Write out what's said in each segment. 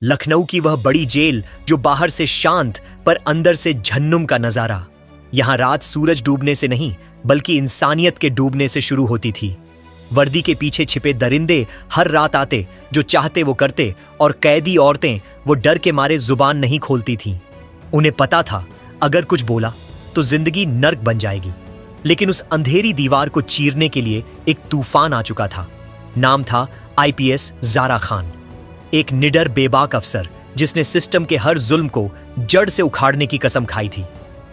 लखनऊ की वह बड़ी जेल जो बाहर से शांत पर अंदर से झन्नुम का नजारा। यहां रात सूरज डूबने से नहीं बल्कि इंसानियत के डूबने से शुरू होती थी। वर्दी के पीछे छिपे दरिंदे हर रात आते, जो चाहते वो करते, और कैदी औरतें वो डर के मारे जुबान नहीं खोलती थीं। उन्हें पता था अगर कुछ बोला तो जिंदगी नर्क बन जाएगी। लेकिन उस अंधेरी दीवार को चीरने के लिए एक तूफान आ चुका था। नाम था आईपीएस ज़ारा खान, एक निडर बेबाक अफसर जिसने सिस्टम के हर जुल्म को जड़ से उखाड़ने की कसम खाई थी।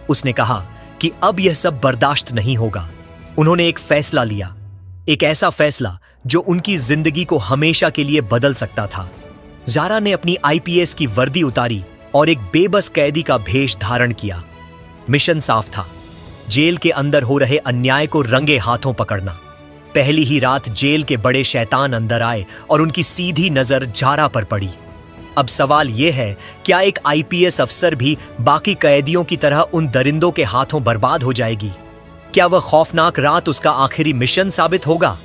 उसने कहा कि अब यह सब बर्दाश्त नहीं होगा। उन्होंने एक फैसला लिया, एक ऐसा फैसला जो उनकी जिंदगी को हमेशा के लिए बदल सकता था। ज़ारा ने अपनी आईपीएस की वर्दी उतारी और एक बेबस कैदी का भेष धारण किया। मिशन साफ था, जेल के अंदर हो रहे अन्याय को रंगे हाथों पकड़ना। पहली ही रात जेल के बड़े शैतान अंदर आए और उनकी सीधी नजर ज़ारा पर पड़ी। अब सवाल यह है, क्या एक आईपीएस अफसर भी बाकी कैदियों की तरह उन दरिंदों के हाथों बर्बाद हो जाएगी? क्या वह खौफनाक रात उसका आखिरी मिशन साबित होगा,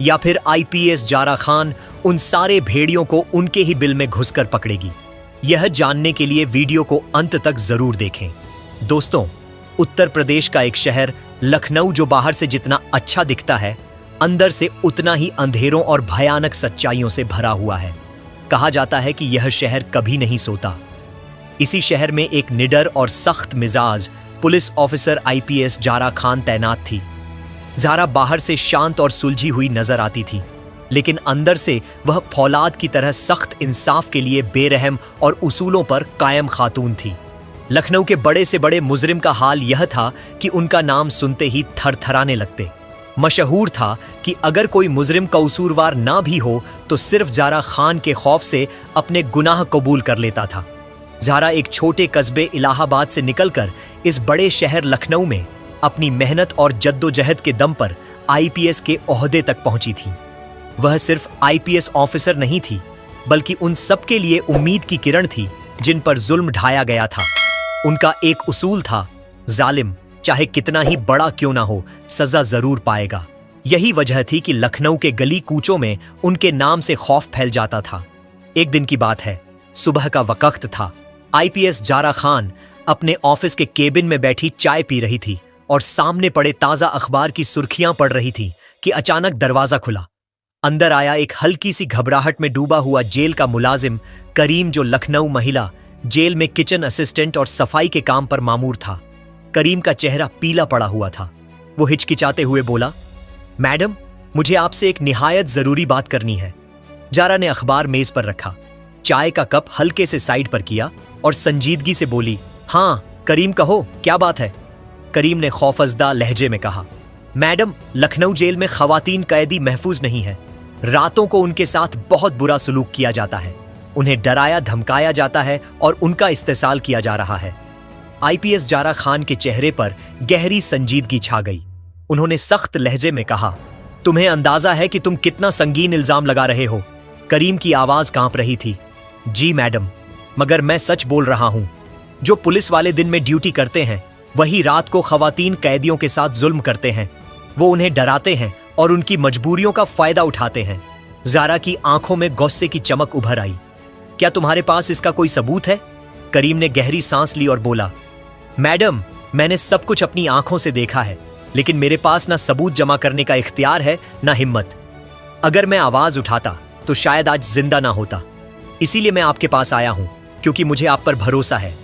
या फिर आईपीएस ज़ारा खान उन सारे भेड़ियों को उनके ही बिल में घुसकर पकड़ेगी? यह जानने के लिए वीडियो को अंत तक जरूर देखें। दोस्तों, उत्तर प्रदेश का एक शहर लखनऊ जो बाहर से जितना अच्छा दिखता है, अंदर से उतना ही अंधेरों और भयानक सच्चाइयों से भरा हुआ है। कहा जाता है कि यह शहर कभी नहीं सोता। इसी शहर में एक निडर और सख्त मिजाज police officer IPS Zara Khan तैनात थी। ज़ारा बाहर से शांत और सुलझी हुई नजर आती थी, लेकिन अंदर से वह फौलाद की तरह सख्त इंसाफ के लिए बेरहम और उसूलों पर कायम खातून थी। लखनऊ के बड़े से बड़े मुजरिम का हाल यह था कि उनका नाम सुनते ही थरथराने लगते। मशहूर था कि अगर कोई मुजरिम कसूरवार ना भी हो तो सिर्फ ज़ारा खान के खौफ से अपने गुनाह कबूल कर लेता था। ज़ारा एक छोटे कस्बे इलाहाबाद से निकलकर इस बड़े शहर लखनऊ में अपनी मेहनत और जद्दोजहद के दम पर आईपीएस के ओहदे तक पहुंची थी। वह सिर्फ आईपीएस ऑफिसर नहीं थी, बल्कि उन सबके लिए उम्मीद की किरण थी जिन पर जुल्म ढाया गया था। उनका एक उसूल था, जालिम चाहे कितना ही बड़ा क्यों ना हो, सजा जरूर पाएगा। यही वजह थी कि लखनऊ के गली कूचों में उनके नाम से खौफ फैल जाता था। एक दिन की बात है, सुबह का वक्त था। आईपीएस ज़ारा खान अपने ऑफिस के केबिन में बैठी चाय पी रही थी और सामने पड़े ताजा अखबार की सुर्खियां पढ़ रही थी कि अचानक दरवाजा खुला। अंदर आया एक हल्की सी घबराहट में डूबा हुआ जेल का मुलाजिम करीम, जो लखनऊ महिला जेल में किचन असिस्टेंट और सफाई के काम पर मामूर था। करीम का चेहरा पीला पड़ा हुआ था। वो हिचकिचाते हुए बोला, मैडम, मुझे आपसे एक निहायत जरूरी बात करनी है। ज़ारा ने अखबार मेज पर रखा, चाय का कप हल्के से साइड पर किया और संजीदगी से बोली, हाँ करीम कहो, क्या बात है? करीम ने खौफजदा लहजे में कहा, मैडम, लखनऊ जेल में खवातीन कैदी महफूज नहीं है। रातों को उनके साथ बहुत बुरा सलूक किया जाता है, उन्हें डराया धमकाया जाता है और उनका इस्तेसाल किया जा रहा है। आईपीएस ज़ारा खान के चेहरे पर गहरी संजीदगी छा गई। उन्होंने सख्त लहजे में कहा, तुम्हें अंदाजा है कि तुम कितना संगीन इल्जाम लगा रहे हो? करीम की आवाज कांप रही थी। जी मैडम, मगर मैं सच बोल रहा हूं। जो पुलिस वाले दिन में ड्यूटी करते हैं वही रात को खवातीन कैदियों के साथ जुल्म करते हैं। वो उन्हें डराते हैं और उनकी मजबूरियों का फायदा उठाते हैं। ज़ारा की आंखों में गुस्से की चमक उभर आई। क्या तुम्हारे पास इसका कोई सबूत है? करीम ने गहरी सांस ली और बोला, मैडम, मैंने सब कुछ अपनी आंखों से देखा है, लेकिन मेरे पास ना सबूत जमा करने का इख्तियार है ना हिम्मत। अगर मैं आवाज उठाता तो शायद आज जिंदा ना होता। इसीलिए मैं आपके पास आया हूं, क्योंकि मुझे आप पर भरोसा है।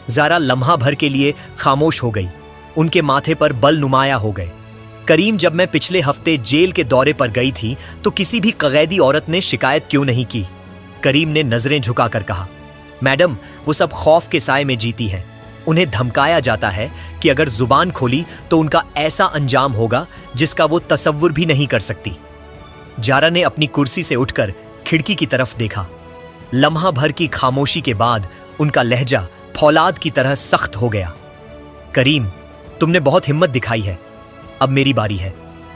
ज़ारा लम्हा भर के लिए खामोश हो गई। उनके माथे पर बल नुमाया हो गए। करीम, जब मैं पिछले हफ्ते जेल के दौरे पर गई थी तो किसी भी कैदी औरत ने शिकायत क्यों नहीं की? करीम ने नजरें झुकाकर कहा, मैडम, वो सब खौफ के साए में जीती हैं। उन्हें धमकाया जाता है कि अगर जुबान खोली तो उनका ऐसा अंजाम होगा जिसका वो तसव्वुर भी नहीं कर सकती। ज़ारा ने अपनी कुर्सी से उठकर खिड़की की तरफ देखा। लम्हा भर की खामोशी के बाद उनका लहजा फौलाद की तरह सख्त हो गया। करीम, तुमने बहुत हिम्मत दिखाई है। अब मेरी बारी है।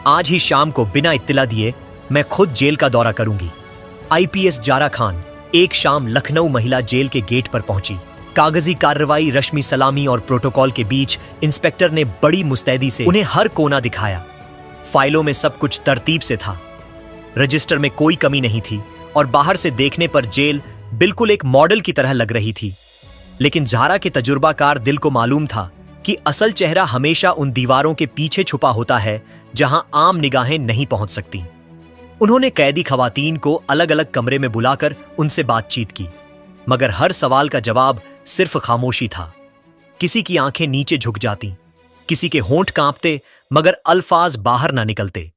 आज ही शाम को बिना इत्तिला दिए मैं खुद जेल का दौरा करूंगी। आईपीएस ज़ारा खान एक शाम लखनऊ महिला जेल के गेट पर पहुंची। कागजी कार्रवाई, रश्मि सलामी और प्रोटोकॉल के बीच इंस्पेक्टर ने बड़ी मुस्तैदी से उन्हें हर कोना दिखाया। फाइलों में सब कुछ तरतीब से था, रजिस्टर में कोई कमी नहीं थी और बाहर से देखने पर जेल बिल्कुल एक मॉडल की तरह लग रही थी। लेकिन झारा के तजुर्बाकार दिल को मालूम था कि असल चेहरा हमेशा उन दीवारों के पीछे छुपा होता है जहां आम निगाहें नहीं पहुंच सकती। उन्होंने कैदी खवातीन को अलग अलग कमरे में बुलाकर उनसे बातचीत की, मगर हर सवाल का जवाब सिर्फ खामोशी था। किसी की आंखें नीचे झुक जाती, किसी के होंठ कांपते मगर अल्फाज बाहर ना निकलते।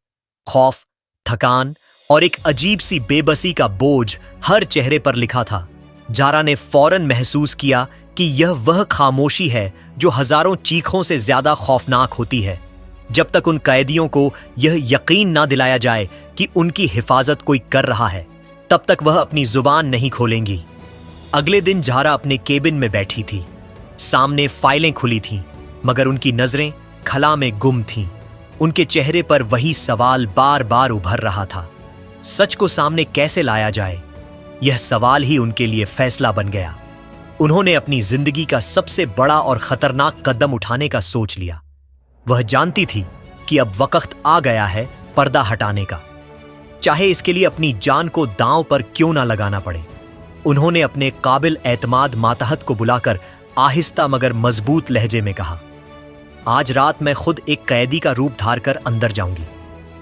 खौफ, थकान और एक अजीब सी बेबसी का बोझ हर चेहरे पर लिखा था। जारा ने फौरन महसूस किया कि यह वह खामोशी है जो हजारों चीखों से ज्यादा खौफनाक होती है। जब तक उन कैदियों को यह यकीन ना दिलाया जाए कि उनकी हिफाजत कोई कर रहा है, तब तक वह अपनी जुबान नहीं खोलेंगी। अगले दिन जारा अपने केबिन में बैठी थी। सामने फाइलें खुली थीं, मगर उनकी नजरें खला में गुम थीं। उनके चेहरे पर वही सवाल बार बार उभर रहा था, सच को सामने कैसे लाया जाए? यह सवाल ही उनके लिए फैसला बन गया। उन्होंने अपनी जिंदगी का सबसे बड़ा और खतरनाक कदम उठाने का सोच लिया। वह जानती थी कि अब वक्त आ गया है पर्दा हटाने का, चाहे इसके लिए अपनी जान को दांव पर क्यों ना लगाना पड़े। उन्होंने अपने काबिल एतमाद मातहत को बुलाकर आहिस्ता मगर मजबूत लहजे में कहा, आज रात मैं खुद एक कैदी का रूप धार कर अंदर जाऊंगी।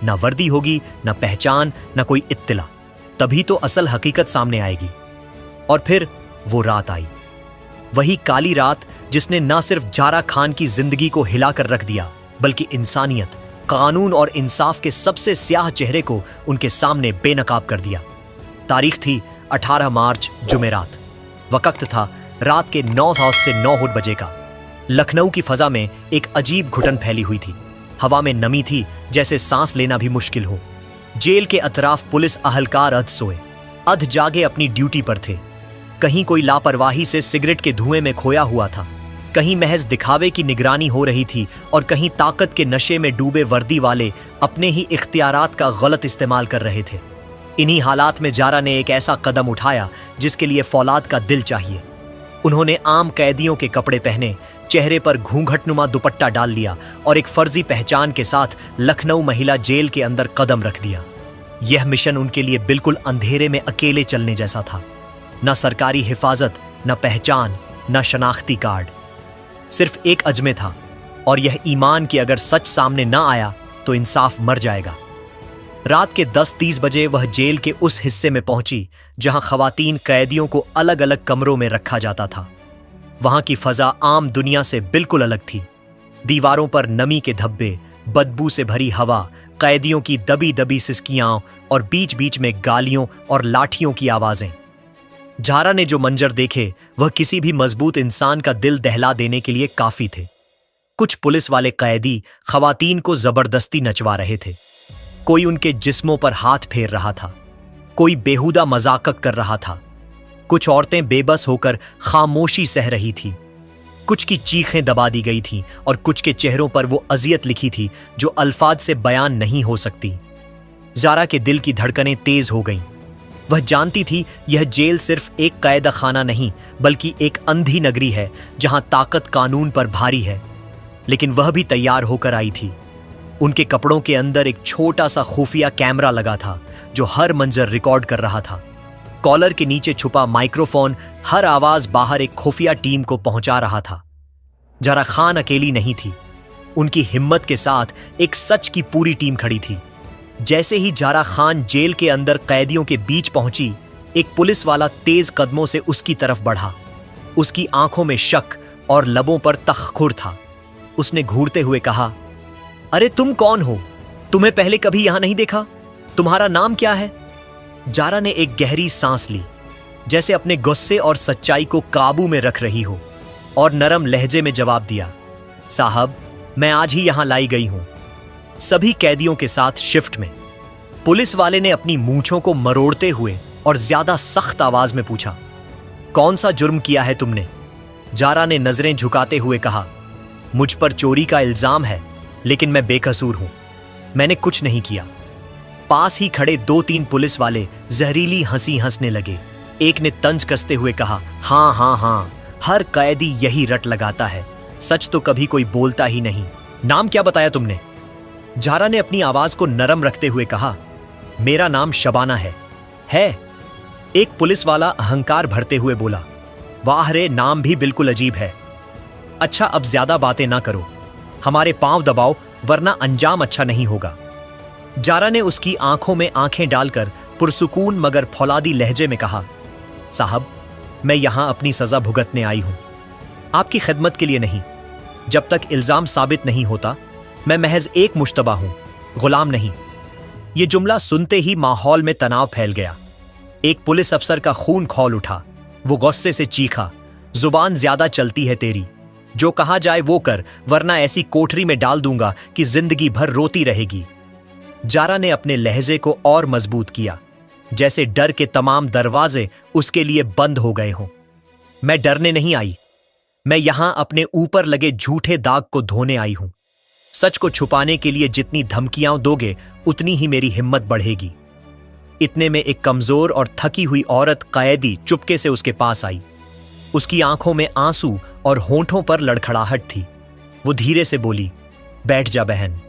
ना वर्दी होगी, ना पहचान, ना कोई इत्तिला। तभी तो असल हकीकत सामने आएगी। और फिर वो रात आई, वही काली रात जिसने न सिर्फ जारा खान की जिंदगी को हिलाकर रख दिया, बल्कि इंसानियत, कानून और इंसाफ के सबसे स्याह चेहरे को उनके सामने बेनकाब कर दिया। तारीख थी 18 मार्च, जुमेरात। वक्त था रात के 9 से 9 बजे का। लखनऊ की फजा में एक अजीब घुटन फैली हुई थी। हवा में नमी थी, जैसे सांस लेना भी मुश्किल हो। जेल के अतराफ पुलिस अहलकार अध सोए, अध जागे अपनी ड्यूटी पर थे। कहीं कोई लापरवाही से सिगरेट के धुएं में खोया हुआ था, कहीं महज दिखावे की निगरानी हो रही थी, और कहीं ताकत के नशे में डूबे वर्दी वाले अपने ही इख्तियारात का गलत इस्तेमाल कर रहे थे। इन्हीं हालात में जारा ने एक ऐसा कदम उठाया जिसके लिए फौलाद का दिल चाहिए। उन्होंने आम कैदियों के कपड़े पहने, चेहरे पर घूंघटनुमा दुपट्टा डाल लिया और एक फर्जी पहचान के साथ लखनऊ महिला जेल के अंदर कदम रख दिया। यह मिशन उनके लिए बिल्कुल अंधेरे में अकेले चलने जैसा था। न सरकारी हिफाजत, न पहचान, न शनाख्ती कार्ड। सिर्फ एक अजमे था, और यह ईमान कि अगर सच सामने न आया तो इंसाफ मर जाएगा। रात के 10:30 बजे वह जेल के उस हिस्से में पहुंची जहां खवातीन कैदियों को अलग अलग कमरों में रखा जाता था। वहां की फजा आम दुनिया से बिल्कुल अलग थी। दीवारों पर नमी के धब्बे, बदबू से भरी हवा, कैदियों की दबी दबी सिसकियां और बीच बीच में गालियों और लाठियों की आवाजें। जारा ने जो मंजर देखे वह किसी भी मजबूत इंसान का दिल दहला देने के लिए काफी थे। कुछ पुलिस वाले कैदी खवातीन को जबरदस्ती नचवा रहे थे। कोई उनके जिस्मों पर हाथ फेर रहा था, कोई बेहुदा मजाकत कर रहा था। कुछ औरतें बेबस होकर खामोशी सह रही थी। कुछ की चीखें दबा दी गई थीं और कुछ के चेहरों पर वो अजियत लिखी थी जो अल्फाज से बयान नहीं हो सकती। जारा के दिल की धड़कनें तेज हो गईं। वह जानती थी यह जेल सिर्फ एक कैद खाना नहीं, बल्कि एक अंधी नगरी है जहां ताकत कानून पर भारी है। लेकिन वह भी तैयार होकर आई थी। उनके कपड़ों के अंदर एक छोटा सा खुफिया कैमरा लगा था जो हर मंजर रिकॉर्ड कर रहा था। कॉलर के नीचे छुपा माइक्रोफोन हर आवाज बाहर एक खुफिया टीम को पहुंचा रहा था। जारा खान अकेली नहीं थी, उनकी हिम्मत के साथ एक सच की पूरी टीम खड़ी थी। जैसे ही जारा खान जेल के अंदर कैदियों के बीच पहुंची, एक पुलिस वाला तेज कदमों से उसकी तरफ बढ़ा। उसकी आंखों में शक और लबों पर तख्खुर था। उसने घूरते हुए कहा, अरे तुम कौन हो? तुम्हें पहले कभी यहां नहीं देखा। तुम्हारा नाम क्या है? जारा ने एक गहरी सांस ली, जैसे अपने गुस्से और सच्चाई को काबू में रख रही हो, और नरम लहजे में जवाब दिया, साहब, मैं आज ही यहां लाई गई हूं, सभी कैदियों के साथ शिफ्ट में। पुलिस वाले ने अपनी मूंछों को मरोड़ते हुए और ज्यादा सख्त आवाज में पूछा, कौन सा जुर्म किया है तुमने? जारा ने नजरें झुकाते हुए कहा, मुझ पर चोरी का इल्जाम है, लेकिन मैं बेकसूर हूं, मैंने कुछ नहीं किया। पास ही खड़े 2-3 पुलिस वाले जहरीली हंसी हंसने लगे। एक ने तंज कसते हुए कहा, हां हां हां, हर कैदी यही रट लगाता है, सच तो कभी कोई बोलता ही नहीं। नाम क्या बताया तुमने? जारा ने अपनी आवाज को नरम रखते हुए कहा, मेरा नाम शबाना है। एक पुलिस वाला अहंकार भरते हुए बोला, वाह रे, नाम भी बिल्कुल अजीब है। अच्छा, अब ज्यादा बातें ना करो, हमारे पांव दबाओ वरना अंजाम अच्छा नहीं होगा। जारा ने उसकी आंखों में आंखें डालकर पुरसुकून मगर फौलादी लहजे में कहा, साहब, मैं यहां अपनी सजा भुगतने आई हूं, आपकी खिदमत के लिए नहीं। जब तक इल्जाम साबित नहीं होता मैं महज एक मुश्तबा हूं, गुलाम नहीं। यह जुमला सुनते ही माहौल में तनाव फैल गया। एक पुलिस अफसर का खून खौल उठा। वो गुस्से से चीखा, जुबान ज्यादा चलती है तेरी, जो कहा जाए वो कर वरना ऐसी कोठरी में डाल दूंगा कि जिंदगी भर रोती रहेगी। जारा ने अपने लहजे को और मजबूत किया, जैसे डर के तमाम दरवाजे उसके लिए बंद हो गए हों। मैं डरने नहीं आई, मैं यहां अपने ऊपर लगे झूठे दाग को धोने आई हूं। सच को छुपाने के लिए जितनी धमकियां दोगे उतनी ही मेरी हिम्मत बढ़ेगी। इतने में एक कमजोर और थकी हुई औरत कैदी चुपके से उसके पास आई। उसकी आंखों में आंसू और होंठों पर लड़खड़ाहट थी। वो धीरे से बोली, बैठ जा बहन,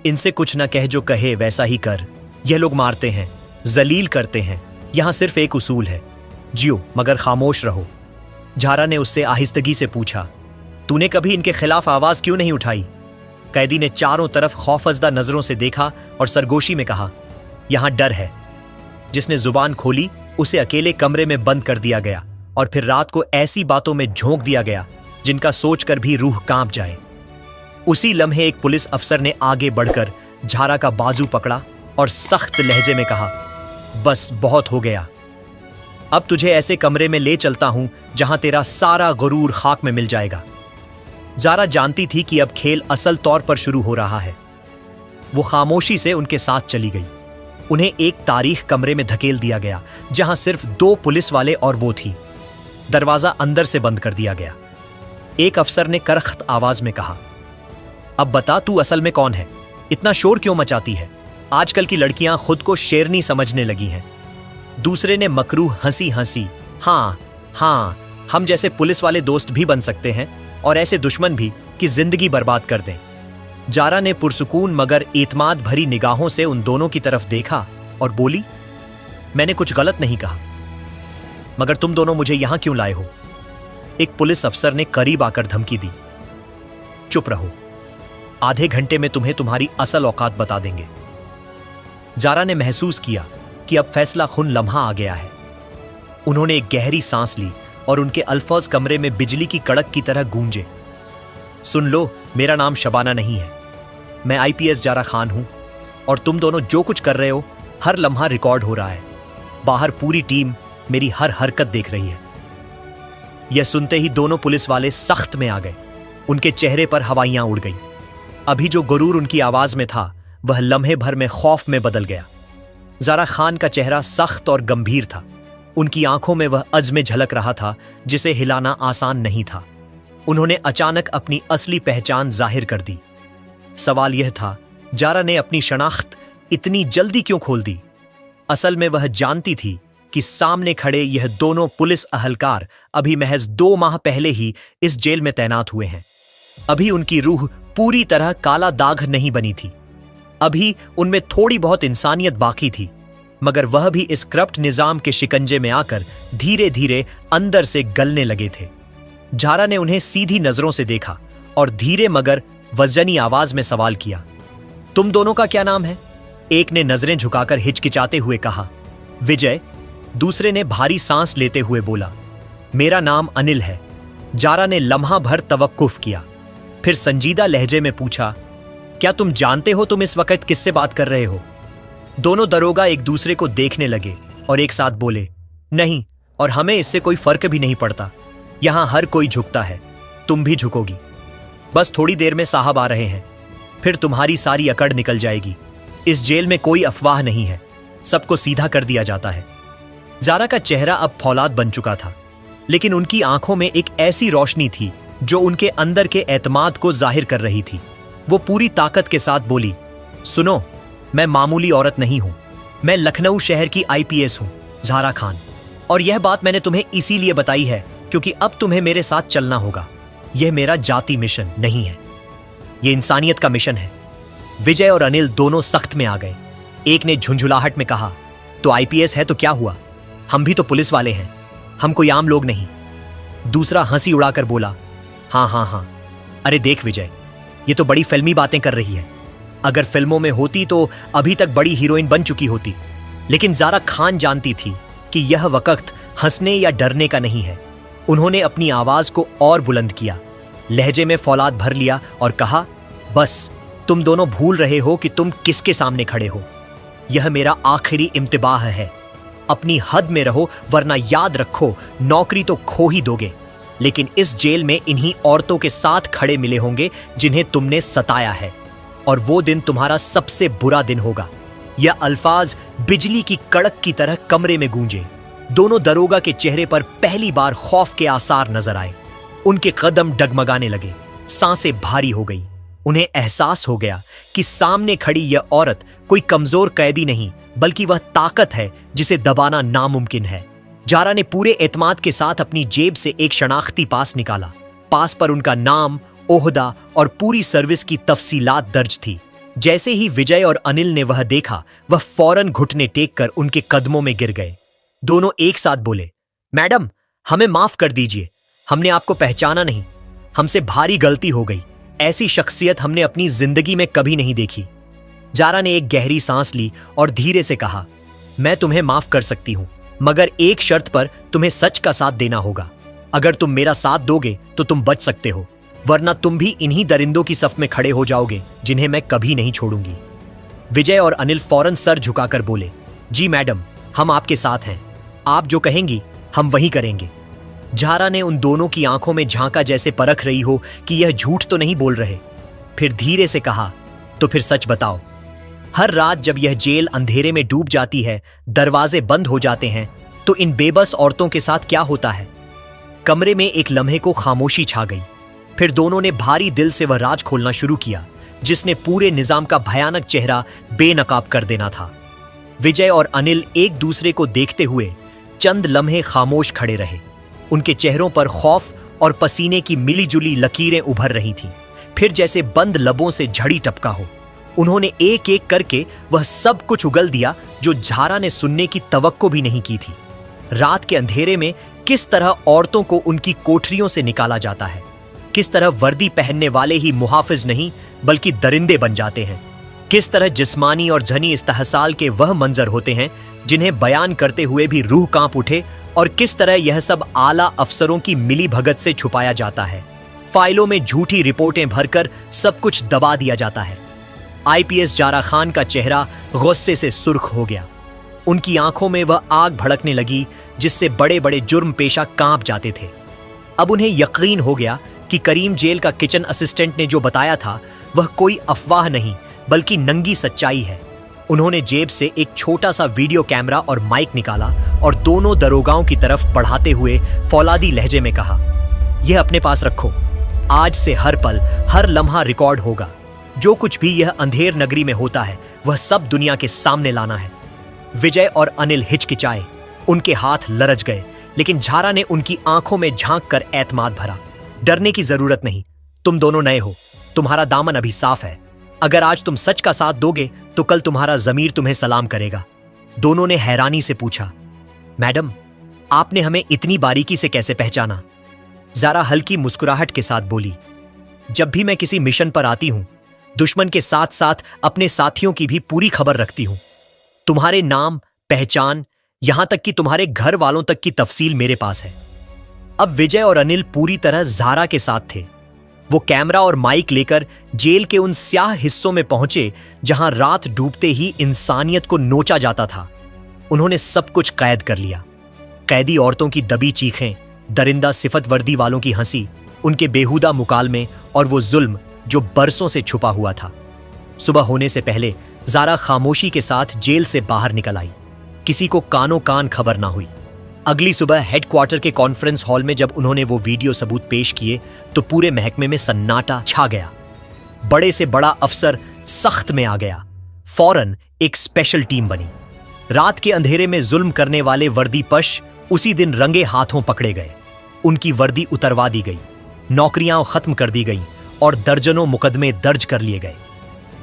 इनसे कुछ न कह, जो कहे वैसा ही कर। यह लोग मारते हैं, जलील करते हैं, यहां सिर्फ एक उसूल है, जियो मगर खामोश रहो। जारा ने उससे आहिस्तगी से पूछा, तूने कभी इनके खिलाफ आवाज क्यों नहीं उठाई? कैदी ने चारों तरफ खौफजदा नजरों से देखा और सरगोशी में कहा, यहां डर है। जिसने जुबान खोली उसे अकेले कमरे में बंद कर दिया गया और फिर रात को ऐसी बातों में झोंक दिया गया जिनका सोचकर भी रूह कांप जाए। उसी लम्हे एक पुलिस अफसर ने आगे बढ़कर जारा का बाजू पकड़ा और सख्त लहजे में कहा, बस बहुत हो गया, अब तुझे ऐसे कमरे में ले चलता हूं जहां तेरा सारा गुरूर खाक में मिल जाएगा। जारा जानती थी कि अब खेल असल तौर पर शुरू हो रहा है। वो खामोशी से उनके साथ चली गई। उन्हें एक तारीख कमरे में धकेल दिया गया जहां सिर्फ 2 पुलिस वाले और वो थी। दरवाजा अंदर से बंद कर दिया गया। एक अफसर ने करख्त आवाज में कहा, अब बता तू असल में कौन है? इतना शोर क्यों मचाती है? आजकल की लड़कियां खुद को शेरनी समझने लगी हैं। दूसरे ने मकरूह हंसी हंसी, हाँ, हम जैसे पुलिस वाले दोस्त भी बन सकते हैं और ऐसे दुश्मन भी कि जिंदगी बर्बाद कर दें। जारा ने पुरसुकून मगर एतमाद भरी निगाहों से उन दोनों की तरफ देखा और बोली, मैंने कुछ गलत नहीं कहा, मगर तुम दोनों मुझे यहां क्यों लाए हो? एक पुलिस अफसर ने करीब आकर धमकी दी, चुप रहो, आधे घंटे में तुम्हें तुम्हारी असल औकात बता देंगे। जारा ने महसूस किया कि अब फैसला खुन लम्हा आ गया है। उन्होंने एक गहरी सांस ली और उनके अल्फाज कमरे में बिजली की कड़क की तरह गूंजे। सुन लो, मेरा नाम शबाना नहीं है, मैं आईपीएस जारा खान हूं और तुम दोनों जो कुछ कर रहे हो हर लम्हा रिकॉर्ड हो रहा है। बाहर पूरी टीम मेरी हर हरकत देख रही है। यह सुनते ही दोनों पुलिस वाले सख्त में आ गए। उनके चेहरे पर हवाइयां उड़ गईं। अभी जो गुरूर उनकी आवाज में था वह लम्हे भर में खौफ में बदल गया। जारा खान का चेहरा सख्त और गंभीर था। उनकी आंखों में वह अज़्म झलक रहा था जिसे हिलाना आसान नहीं था। उन्होंने अचानक अपनी असली पहचान जाहिर कर दी। सवाल यह था, जारा ने अपनी शनाख्त इतनी जल्दी क्यों खोल दी? असल में वह जानती थी कि सामने खड़े यह दोनों पुलिस अहलकार अभी महज 2 माह पहले ही इस जेल में तैनात हुए हैं। अभी उनकी रूह पूरी तरह काला दाग नहीं बनी थी। अभी उनमें थोड़ी बहुत इंसानियत बाकी थी, मगर वह भी इस करप्ट निजाम के शिकंजे में आकर धीरे धीरे अंदर से गलने लगे थे। जारा ने उन्हें सीधी नजरों से देखा और धीरे मगर वजनी आवाज में सवाल किया, तुम दोनों का क्या नाम है? एक ने नजरें झुकाकर हिचकिचाते हुए कहा, विजय। दूसरे ने भारी सांस लेते हुए बोला, मेरा नाम अनिल है। जारा ने लम्हा भर तवक्कुफ किया, फिर संजीदा लहजे में पूछा, क्या तुम जानते हो तुम इस वक्त किससे बात कर रहे हो? दोनों दरोगा एक दूसरे को देखने लगे और एक साथ बोले, नहीं, और हमें इससे कोई फर्क भी नहीं पड़ता। यहां हर कोई झुकता है, तुम भी झुकोगी। बस थोड़ी देर में साहब आ रहे हैं, फिर तुम्हारी सारी अकड़ निकल जाएगी। इस जेल में कोई अफवाह नहीं है, सबको सीधा कर दिया जाता है। जारा का चेहरा अब फौलाद बन चुका था, लेकिन उनकी आंखों में एक ऐसी रोशनी थी जो उनके अंदर के एतमाद को जाहिर कर रही थी। वो पूरी ताकत के साथ बोली, सुनो, मैं मामूली औरत नहीं हूं, मैं लखनऊ शहर की आईपीएस हूं, जारा खान। और यह बात मैंने तुम्हें इसीलिए बताई है क्योंकि अब तुम्हें मेरे साथ चलना होगा। यह मेरा जाति मिशन नहीं है, यह इंसानियत का मिशन है। विजय और अनिल दोनों सख्त में आ गए। एक ने झुंझुलाहट में कहा, तो आईपीएस है तो क्या हुआ? हम भी तो पुलिस वाले हैं, हम कोई आम लोग नहीं। दूसरा हंसी उड़ाकर बोला, हाँ हाँ हाँ, अरे देख विजय, ये तो बड़ी फिल्मी बातें कर रही है। अगर फिल्मों में होती तो अभी तक बड़ी हीरोइन बन चुकी होती। लेकिन ज़ारा खान जानती थी कि यह वक्त हंसने या डरने का नहीं है। उन्होंने अपनी आवाज को और बुलंद किया, लहजे में फौलाद भर लिया और कहा, बस तुम दोनों भूल रहे हो कि तुम किसके सामने खड़े हो। यह मेरा आखिरी इम्तिबाह है। अपनी हद में रहो, वरना याद रखो नौकरी तो खो ही दोगे। लेकिन इस जेल में इन्हीं औरतों के साथ खड़े मिले होंगे जिन्हें तुमने सताया है, और वो दिन तुम्हारा सबसे बुरा दिन होगा। यह अल्फाज बिजली की कड़क की तरह कमरे में गूंजे। दोनों दरोगा के चेहरे पर पहली बार खौफ के आसार नजर आए। उनके कदम डगमगाने लगे, सांसें भारी हो गई। उन्हें एहसास हो गया कि सामने खड़ी यह औरत कोई कमजोर कैदी नहीं, बल्कि वह ताकत है जिसे दबाना नामुमकिन है। ज़ारा ने पूरे एतमाद के साथ अपनी जेब से एक शनाख्ती पास निकाला। पास पर उनका नाम, ओहदा और पूरी सर्विस की तफसीलात दर्ज थी। जैसे ही विजय और अनिल ने वह देखा, वह फौरन घुटने टेक कर उनके कदमों में गिर गए। दोनों एक साथ बोले, मैडम, हमें माफ कर दीजिए, हमने आपको पहचाना नहीं, हमसे भारी गलती हो गई। ऐसी शख्सियत हमने अपनी जिंदगी में कभी नहीं देखी। ज़ारा ने एक गहरी सांस ली और धीरे से कहा, मैं तुम्हें माफ कर सकती हूं, मगर एक शर्त पर तुम्हें सच का साथ देना होगा। अगर तुम मेरा साथ दोगे तो तुम बच सकते हो, वरना तुम भी इन्हीं दरिंदों की सफ में खड़े हो जाओगे जिन्हें मैं कभी नहीं छोड़ूंगी। विजय और अनिल फौरन सर झुकाकर बोले, जी मैडम, हम आपके साथ हैं, आप जो कहेंगी हम वही करेंगे। ज़ारा ने उन दोनों की आंखों में झांका, जैसे परख रही हो कि यह झूठ तो नहीं बोल रहे। फिर धीरे से कहा, तो फिर सच बताओ। हर रात जब यह जेल अंधेरे में डूब जाती है, दरवाजे बंद हो जाते हैं, तो इन बेबस औरतों के साथ क्या होता है? कमरे में एक लम्हे को खामोशी छा गई। फिर दोनों ने भारी दिल से वह राज खोलना शुरू किया जिसने पूरे निजाम का भयानक चेहरा बेनकाब कर देना था। विजय और अनिल एक दूसरे को देखते हुए चंद लम्हे खामोश खड़े रहे। उनके चेहरों पर खौफ और पसीने की मिलीजुली लकीरें उभर रही थीं। फिर जैसे बंद लबों से झड़ी टपका हो, उन्होंने एक एक करके वह सब कुछ उगल दिया जो ज़ारा ने सुनने की तवक्को भी नहीं की थी। रात के अंधेरे में किस तरह औरतों को उनकी कोठरियों से निकाला जाता है, किस तरह वर्दी पहनने वाले ही मुहाफिज नहीं बल्कि दरिंदे बन जाते हैं, किस तरह जिस्मानी और जहनी इस्तेहसाल के वह मंजर होते हैं जिन्हें बयान करते हुए भी रूह कांप उठे, और किस तरह यह सब आला अफसरों की मिली भगत से छुपाया जाता है। फाइलों में झूठी रिपोर्टें भरकर सब कुछ दबा दिया जाता है। आईपीएस ज़ारा खान का चेहरा गुस्से से सुर्ख हो गया। उनकी आंखों में वह आग भड़कने लगी जिससे बड़े बड़े जुर्म पेशा कांप जाते थे। अब उन्हें यकीन हो गया कि करीम जेल का किचन असिस्टेंट ने जो बताया था वह कोई अफवाह नहीं बल्कि नंगी सच्चाई है। उन्होंने जेब से एक छोटा सा वीडियो कैमरा और माइक निकाला और दोनों दरोगाओं की तरफ बढ़ाते हुए फौलादी लहजे में कहा, यह अपने पास रखो, आज से हर पल हर लम्हा रिकॉर्ड होगा। जो कुछ भी यह अंधेर नगरी में होता है वह सब दुनिया के सामने लाना है। विजय और अनिल हिचकिचाए, उनके हाथ लरज गए, लेकिन ज़ारा ने उनकी आंखों में झांक कर एतमाद भरा। डरने की जरूरत नहीं, तुम दोनों नए हो, तुम्हारा दामन अभी साफ है। अगर आज तुम सच का साथ दोगे तो कल तुम्हारा जमीर तुम्हें सलाम करेगा। दोनों ने हैरानी से पूछा, मैडम, आपने हमें इतनी बारीकी से कैसे पहचाना? ज़ारा हल्की मुस्कुराहट के साथ बोली, जब भी मैं किसी मिशन पर आती हूं, दुश्मन के साथ साथ अपने साथियों की भी पूरी खबर रखती हूं। तुम्हारे नाम, पहचान, यहां तक कि तुम्हारे घर वालों तक की तफसील मेरे पास है। अब विजय और अनिल पूरी तरह ज़ारा के साथ थे। वो कैमरा और माइक लेकर जेल के उन स्याह हिस्सों में पहुंचे जहां रात डूबते ही इंसानियत को नोचा जाता था। उन्होंने सब कुछ कैद कर लिया। कैदी औरतों की दबी चीखें, दरिंदा सिफत वर्दी वालों की हंसी, उनके बेहुदा मुकालमे और वो जुल्म जो बरसों से छुपा हुआ था। सुबह होने से पहले ज़ारा खामोशी के साथ जेल से बाहर निकल आई। किसी को कानों कान खबर ना हुई। अगली सुबह हेडक्वार्टर के कॉन्फ्रेंस हॉल में जब उन्होंने वो वीडियो सबूत पेश किए तो पूरे महकमे में सन्नाटा छा गया। बड़े से बड़ा अफसर सख्त में आ गया। फौरन एक स्पेशल टीम बनी। रात के अंधेरे में जुल्म करने वाले वर्दीपश उसी दिन रंगे हाथों पकड़े गए। उनकी वर्दी उतरवा दी गई, नौकरियां खत्म कर दी गई और दर्जनों मुकदमे दर्ज कर लिए गए।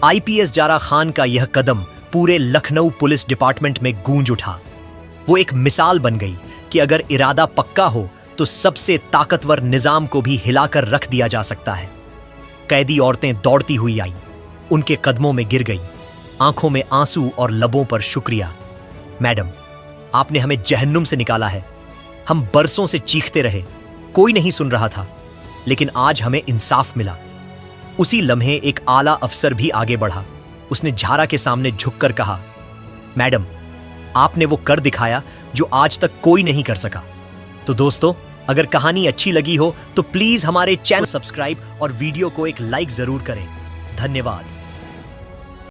आईपीएस ज़ारा खान का यह कदम पूरे लखनऊ पुलिस डिपार्टमेंट में गूंज उठा। वो एक मिसाल बन गई कि अगर इरादा पक्का हो तो सबसे ताकतवर निजाम को भी हिलाकर रख दिया जा सकता है। कैदी औरतें दौड़ती हुई आई, उनके कदमों में गिर गई, आंखों में आंसू और लबों पर शुक्रिया। मैडम, आपने हमें जहन्नुम से निकाला है। हम बरसों से चीखते रहे, कोई नहीं सुन रहा था, लेकिन आज हमें इंसाफ मिला। उसी लम्हे एक आला अफसर भी आगे बढ़ा। उसने झारा के सामने झुककर कहा, मैडम, आपने वो कर दिखाया जो आज तक कोई नहीं कर सका। तो दोस्तों, अगर कहानी अच्छी लगी हो तो प्लीज हमारे चैनल सब्सक्राइब और वीडियो को एक लाइक जरूर करें। धन्यवाद।